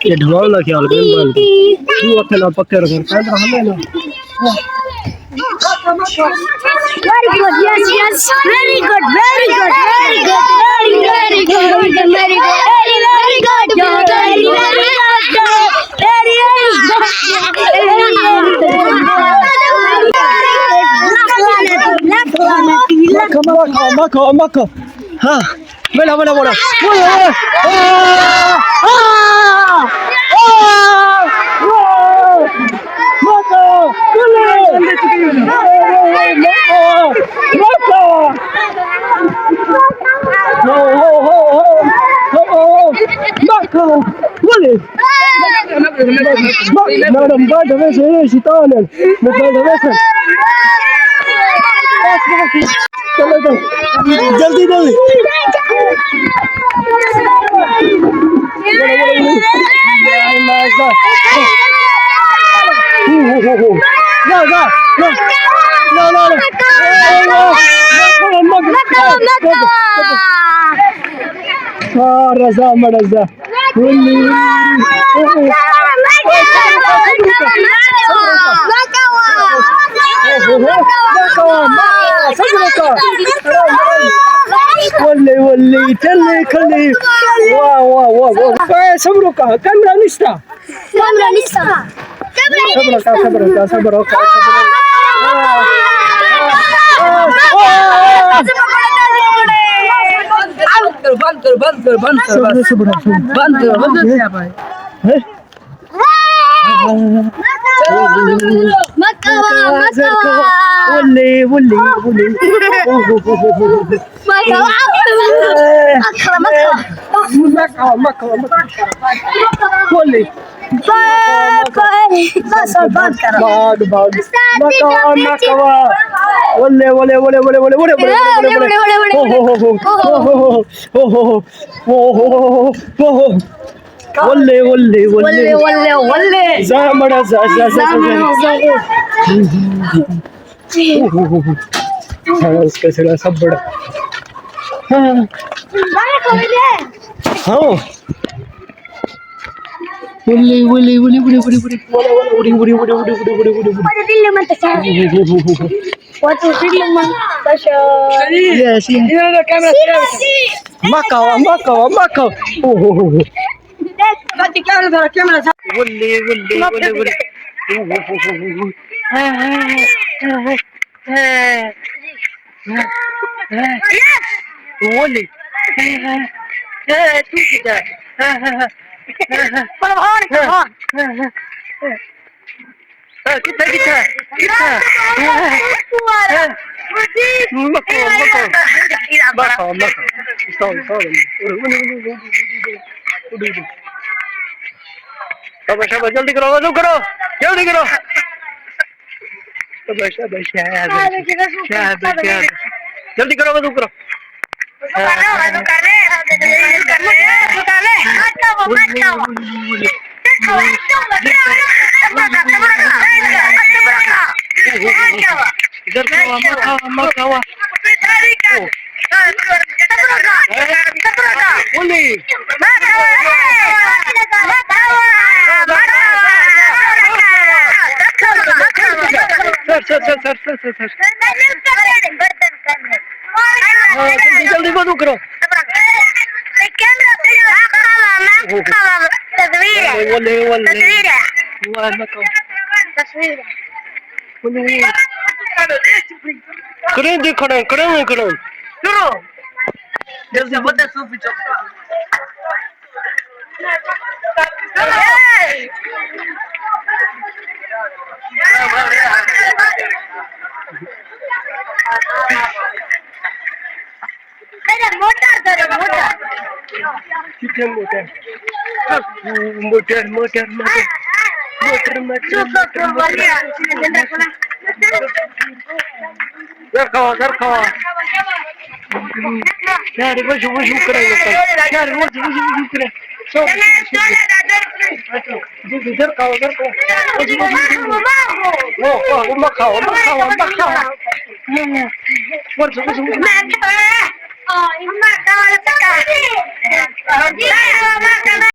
ये ढोल ना ख्याल कर बाल को तू अपने ना पक्के रख कर हमें ना Very good, yes, yes. Very good, very good, very good, very, very good, very good, very good, very, very good, very, very good, मक्का हाँ बोला बोला बोला जल्दी जल्दी रजा मरजा वल्ले वल्ले चले खले वाह वाह वाह वाह सबरो का कैमरा निस्ता सब्र का बंद वल्ले वल्ले वल्ले वल्ले वल्ले वल्ले वल्ले जा मड़ा जा जा जा उसका सिरा सब बड़ा हाँ वल्ले वल्ले वल्ले वल्ले वल्ले वल्ले वाला वाला उड़ी उड़ी उड़ी उड़ी उड़ी उड़ी उड़ी उड़ी Pada dili man ta sa. Wato dili man ta sa. yes Ini kamera. Macau Macau Macau Nanti kamera sa. वल्ले वल्ले वल्ले वल्ले वल्ले तू किधर किधर किधर शाबाश जल्दी करो वजू करो जल्दी करो शाबाश जल्दी करो वजू करो जल्दी वजू करो करें देखो ना करें नहीं करें करो जल्दी बता सूफी चौक कितने motor motor motor motor motor motor रखो रखो यार वजू वजू करेंगे यार वजू वजू करें इधर खाओ वो मत खाओ वजू वजू